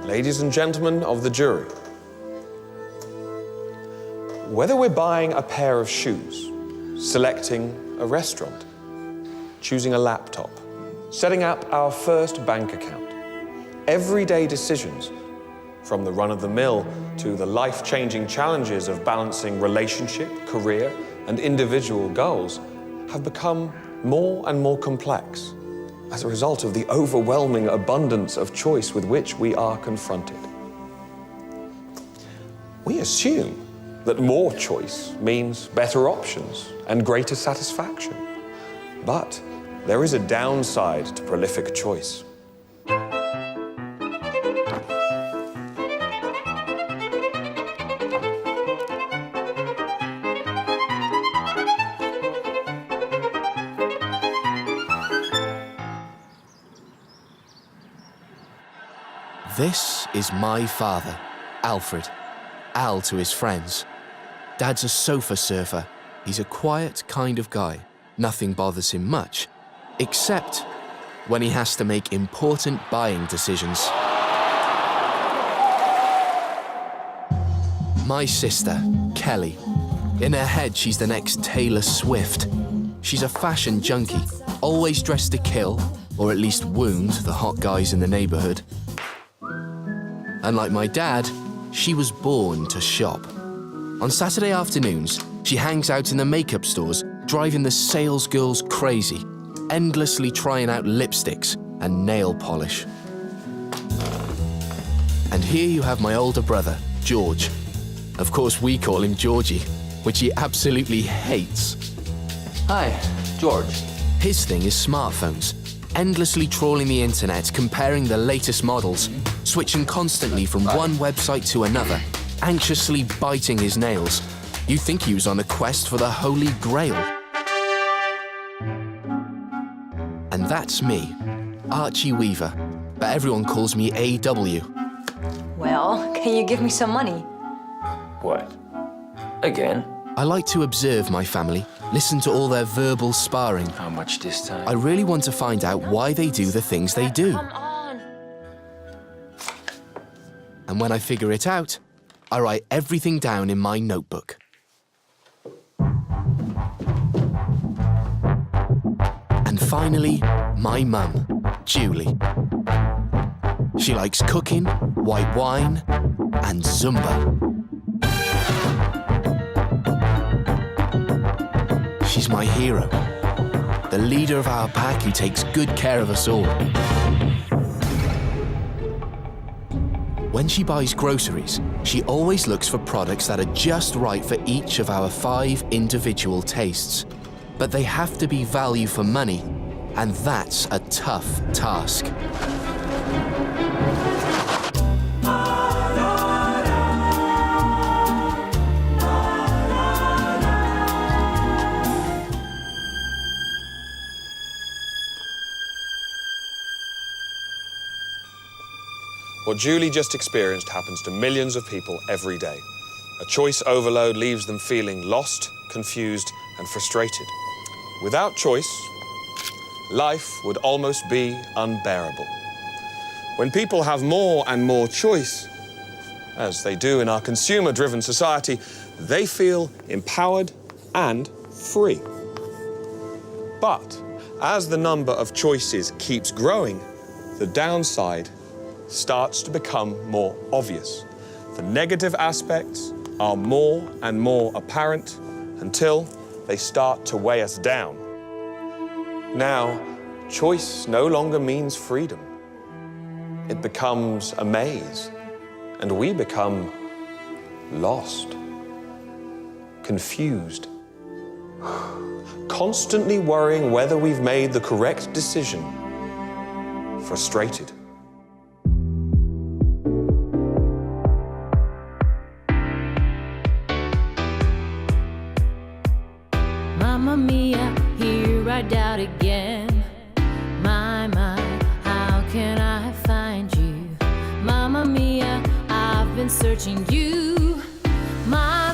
ladies and gentlemen of the jury, whether we're buying a pair of shoes, selecting a restaurant, choosing a laptop, setting up our first bank account, everyday decisions, from the run-of-the-mill to the life-changing challenges of balancing relationship, career, and individual goals, have become more and more complex as a result of the overwhelming abundance of choice with which we are confronted. We assume that more choice means better options and greater satisfaction. But there is a downside to prolific choice. This is my father, Alfred. Al to his friends. Dad's a sofa surfer. He's a quiet kind of guy. Nothing bothers him much, except when he has to make important buying decisions. My sister, Kelly. In her head, she's the next Taylor Swift. She's a fashion junkie, always dressed to kill, or at least wound the hot guys in the neighborhood. Unlike my dad, she was born to shop. On Saturday afternoons, she hangs out in the makeup stores, driving the sales girls crazy, endlessly trying out lipsticks and nail polish. And here you have my older brother, George. Of course, we call him Georgie, which he absolutely hates. Hi, George. His thing is smartphones, endlessly trawling the internet, comparing the latest models, switching constantly from one website to another, anxiously biting his nails. You'd think he was on a quest for the Holy Grail. And that's me, Archie Weaver, but everyone calls me AW. Well, can you give me some money? What? Again? I like to observe my family, listen to all their verbal sparring. How much this time? I really want to find out why they do the things they do. Come on. And when I figure it out, I write everything down in my notebook. And finally, my mum, Julie. She likes cooking, white wine, and Zumba. She's my hero, the leader of our pack who takes good care of us all. When she buys groceries, she always looks for products that are just right for each of our 5 individual tastes. But they have to be value for money, and that's a tough task. What Julie just experienced happens to millions of people every day. A choice overload leaves them feeling lost, confused, and frustrated. Without choice, life would almost be unbearable. When people have more and more choice, as they do in our consumer-driven society, they feel empowered and free. But as the number of choices keeps growing, the downside starts to become more obvious. The negative aspects are more and more apparent until they start to weigh us down. Now, choice no longer means freedom. It becomes a maze, and we become lost, confused, constantly worrying whether we've made the correct decision, frustrated. Mamma mia, here I doubt again. My, how can I find you? Mamma mia, I've been searching you. My,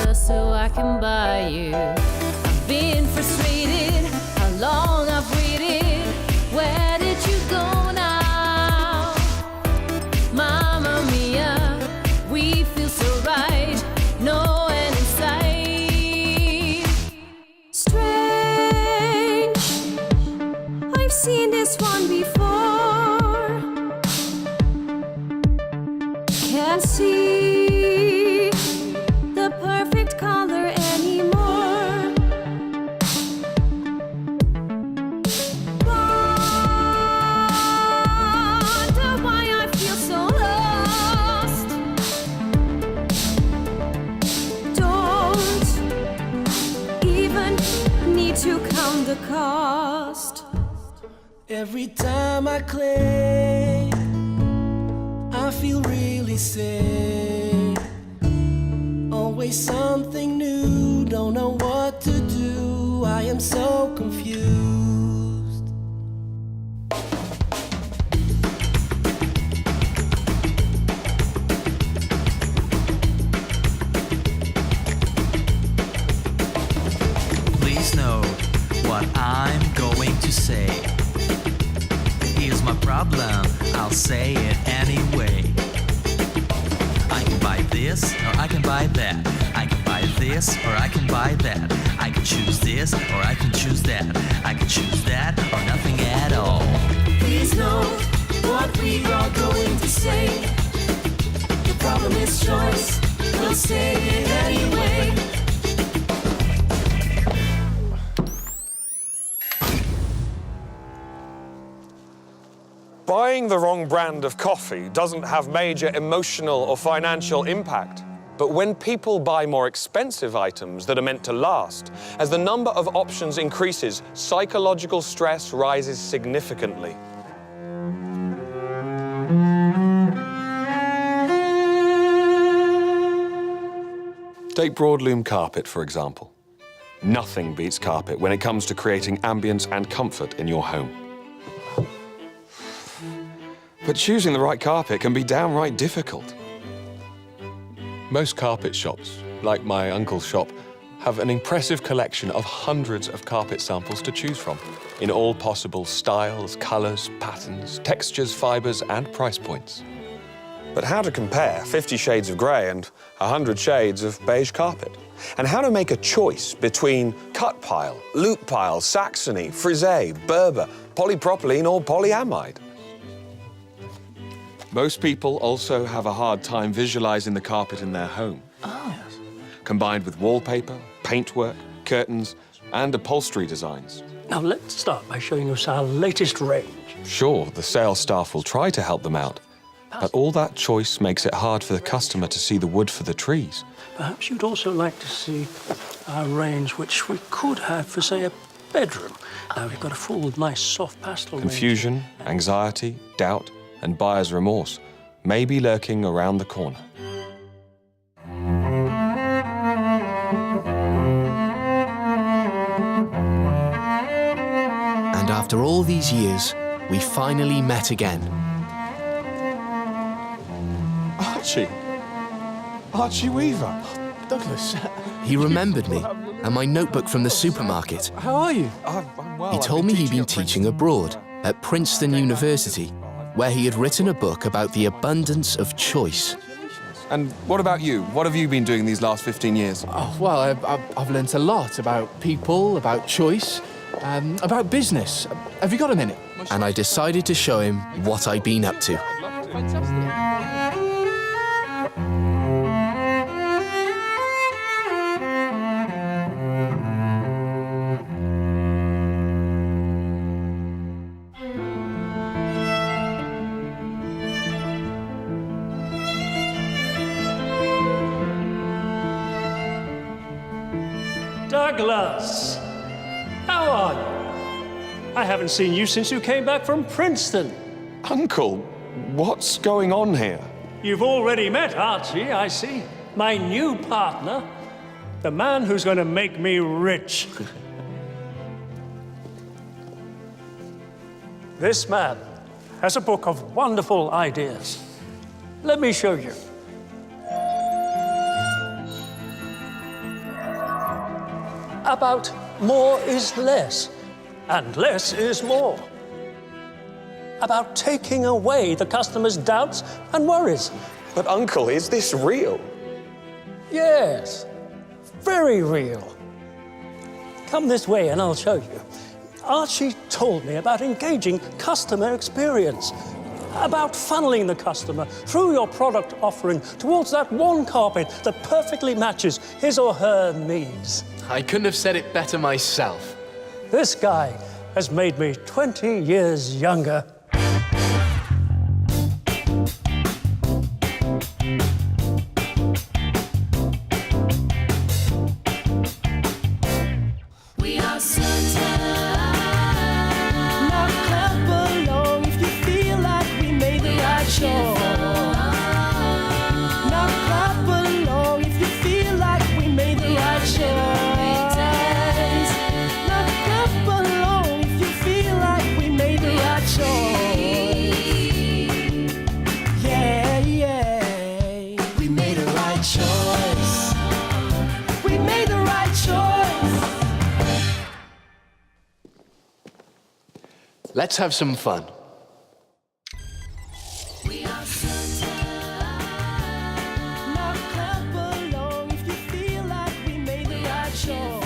just so I can buy you. I've been frustrated, how long I've waited. Where did you go now? count the cost. Every time I click, I feel really sick. Always something new, don't know what to do. I am so confused. Please know what I'm going to say. Here's my problem, I'll say it anyway. I can buy this, or I can buy that. I can buy this, or I can buy that. I can choose this, or I can choose that. I can choose that, or nothing at all. Please know what we are going to say. The problem is choice, we'll say it anyway. Buying the wrong brand of coffee doesn't have major emotional or financial impact. But when people buy more expensive items that are meant to last, as the number of options increases, psychological stress rises significantly. Take broadloom carpet, for example. Nothing beats carpet when it comes to creating ambience and comfort in your home. But choosing the right carpet can be downright difficult. Most carpet shops, like my uncle's shop, have an impressive collection of hundreds of carpet samples to choose from, in all possible styles, colours, patterns, textures, fibres and price points. But how to compare 50 shades of grey and 100 shades of beige carpet? And how to make a choice between cut pile, loop pile, Saxony, frisé, Berber, polypropylene or polyamide? Most people also have a hard time visualizing the carpet in their home. Oh, yes. Combined with wallpaper, paintwork, curtains, and upholstery designs. Now let's start by showing us our latest range. Sure, the sales staff will try to help them out, but all that choice makes it hard for the customer to see the wood for the trees. Perhaps you'd also like to see our range, which we could have for, say, a bedroom. Now we've got a full, nice, soft pastel Confusion, anxiety, doubt, and buyer's remorse may be lurking around the corner. And after all these years, we finally met again. Archie! Archie Weaver! Douglas. He remembered me and my notebook from the supermarket. How are you? I'm well. He told me he'd been teaching abroad at Princeton University, where he had written a book about the abundance of choice. And what about you? What have you been doing these last 15 years? Oh, well, I've learnt a lot about people, about choice, about business. Have you got a minute? And I decided to show him what I'd been up to. Douglas, how are you? I haven't seen you since you came back from Princeton. Uncle, what's going on here? You've already met Archie, I see. My new partner, the man who's going to make me rich. This man has a book of wonderful ideas. Let me show you. About more is less, and less is more. About taking away the customer's doubts and worries. But Uncle, is this real? Yes, very real. Come this way and I'll show you. Archie told me about engaging customer experience, about funneling the customer through your product offering towards that one carpet that perfectly matches his or her needs. I couldn't have said it better myself. This guy has made me 20 years younger. We are certain Let's have some fun. Now clap along if you feel like we made the right choice.